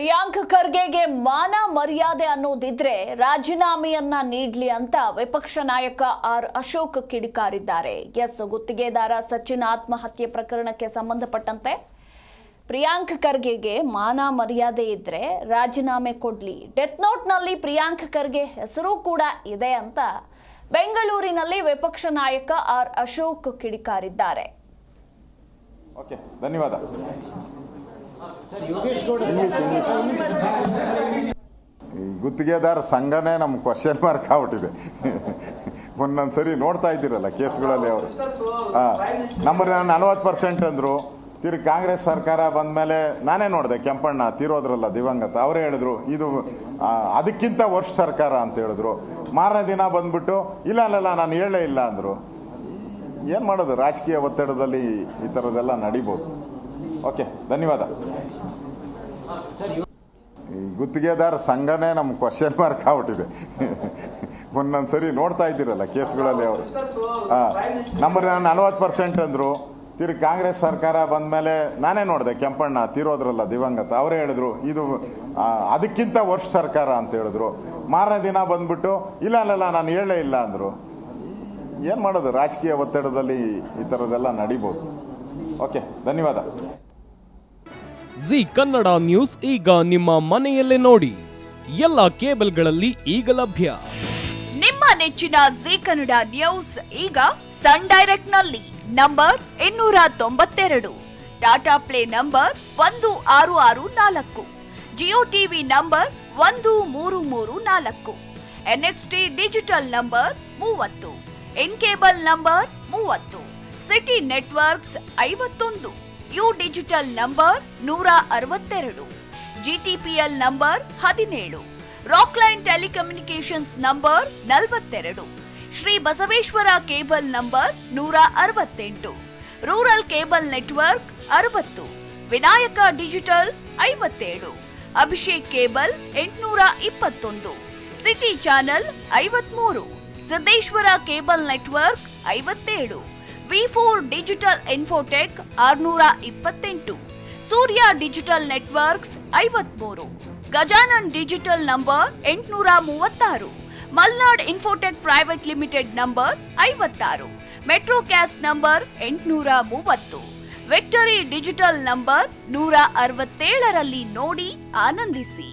ಪ್ರಿಯಾಂಕ್ ಖರ್ಗೆಗೆ ಮಾನ ಮರ್ಯಾದೆ ಅನ್ನೋದಿದ್ರೆ ರಾಜೀನಾಮೆಯನ್ನ ನೀಡ್ಲಿ ಅಂತ ವಿಪಕ್ಷ ನಾಯಕ ಆರ್ ಅಶೋಕ್ ಕಿಡಿಕಾರಿದ್ದಾರೆ. ಗುತ್ತಿಗೆದಾರ ಸಚಿನ್ ಆತ್ಮಹತ್ಯೆ ಪ್ರಕರಣಕ್ಕೆ ಸಂಬಂಧಪಟ್ಟಂತೆ ಪ್ರಿಯಾಂಕ್ ಖರ್ಗೆಗೆ ಮಾನ ಮರ್ಯಾದೆ ಇದ್ರೆ ರಾಜೀನಾಮೆ ಕೊಡ್ಲಿ. ಡೆತ್ ನೋಟ್ ನಲ್ಲಿ ಪ್ರಿಯಾಂಕ್ ಖರ್ಗೆ ಹೆಸರು ಕೂಡ ಇದೆ ಅಂತ ಬೆಂಗಳೂರಿನಲ್ಲಿ ವಿಪಕ್ಷ ನಾಯಕ ಆರ್ ಅಶೋಕ್ ಕಿಡಿಕಾರಿದ್ದಾರೆ. ಓಕೆ, ಧನ್ಯವಾದ. ಗುತ್ತಿಗೆದಾರ ಸಂಘನೇ ನಮ್ಮ ಕ್ವಶನ್ ಮಾರ್ಕ್ ಆಗ್ಬಿಟ್ಟಿದೆ. ಒಂದೊಂದ್ಸರಿ ನೋಡ್ತಾ ಇದ್ದೀರಲ್ಲ ಕೇಸ್ಗಳಲ್ಲಿ ಅವರು ನಮ್ಮನ್ನ 40% ಅಂದರು. ತಿರುಗಿ ಕಾಂಗ್ರೆಸ್ ಸರ್ಕಾರ ಬಂದ ಮೇಲೆ ನಾನೇ ನೋಡಿದೆ, ಕೆಂಪಣ್ಣ ತೀರೋದ್ರಲ್ಲ ದಿವಂಗತ, ಅವರೇ ಹೇಳಿದ್ರು ಇದು ಅದಕ್ಕಿಂತ ವರ್ಷ ಸರ್ಕಾರ ಅಂತ ಹೇಳಿದ್ರು. ಮಾರನೇ ದಿನ ಬಂದ್ಬಿಟ್ಟು ಇಲ್ಲ ನಾನು ಹೇಳೇ ಇಲ್ಲ ಅಂದರು. ಏನು ಮಾಡೋದು, ರಾಜಕೀಯ ಒತ್ತಡದಲ್ಲಿ ಈ ಥರದ್ದೆಲ್ಲ ನಡಿಬೋದು. ಓಕೆ, ಧನ್ಯವಾದ. ಗುತ್ತಿಗೆದಾರ ಸಂಘನೇ ನಮ್ಮ ಕ್ವಶನ್ ಮಾರ್ಕ್ ಆಗ್ಬಿಟ್ಟಿದೆ. ಒಂದೊಂದ್ಸರಿ ನೋಡ್ತಾ ಇದ್ದೀರಲ್ಲ ಕೇಸ್ಗಳಲ್ಲಿ ಅವರು ನಮ್ಮನ್ನ 40% ಅಂದರು. ತಿರುಗಿ ಕಾಂಗ್ರೆಸ್ ಸರ್ಕಾರ ಬಂದ ಮೇಲೆ ನಾನೇ ನೋಡಿದೆ, ಕೆಂಪಣ್ಣ ತೀರೋದ್ರಲ್ಲ ದಿವಂಗತ, ಅವರೇ ಹೇಳಿದ್ರು ಇದು ಅದಕ್ಕಿಂತ ವರ್ಷ ಸರ್ಕಾರ ಅಂತ ಹೇಳಿದ್ರು. ಮಾರನೇ ದಿನ ಬಂದ್ಬಿಟ್ಟು ಇಲ್ಲ ನಾನು ಹೇಳೇ ಇಲ್ಲ ಅಂದರು. ಏನು ಮಾಡೋದು, ರಾಜಕೀಯ ಒತ್ತಡದಲ್ಲಿ ಈ ಥರದ್ದೆಲ್ಲ ನಡಿಬೋದು. ಓಕೆ, ಧನ್ಯವಾದ. ಜಿ ಕನ್ನಡ ನ್ಯೂಸ್ ಈಗ ನಿಮ್ಮ ಮನೆಯಲ್ಲೇ ನೋಡಿ. ಎಲ್ಲ ಕೇಬಲ್ಗಳಲ್ಲಿ ಈಗ ಲಭ್ಯ. ನಿಮ್ಮ ನೆಚ್ಚಿನ ಜಿ ಕನ್ನಡ ನ್ಯೂಸ್ ಈಗ ಸನ್ ಡೈರೆಕ್ಟ್ ನಲ್ಲಿ number 292, Tata play number 1664, Jio TV number 1334, NXT digital number 30, in cable number 30, city networks 51, U digital number 162, GTPL number 17, Rockline telecommunications number 42, Shri Basaveshwara cable number 168, rural cable network 60, Vinayaka digital 57, Abhishek cable 821, city channel 53, Siddeshwara cable network 57, V4 digital Infotech 628, Surya digital networks 53, Gajanan digital number 836, Malnad Infotech Private Limited number 56, Metrocast number 830, Victory Digital number 167ರಲ್ಲಿ ನೋಡಿ ಆನಂದಿಸಿ.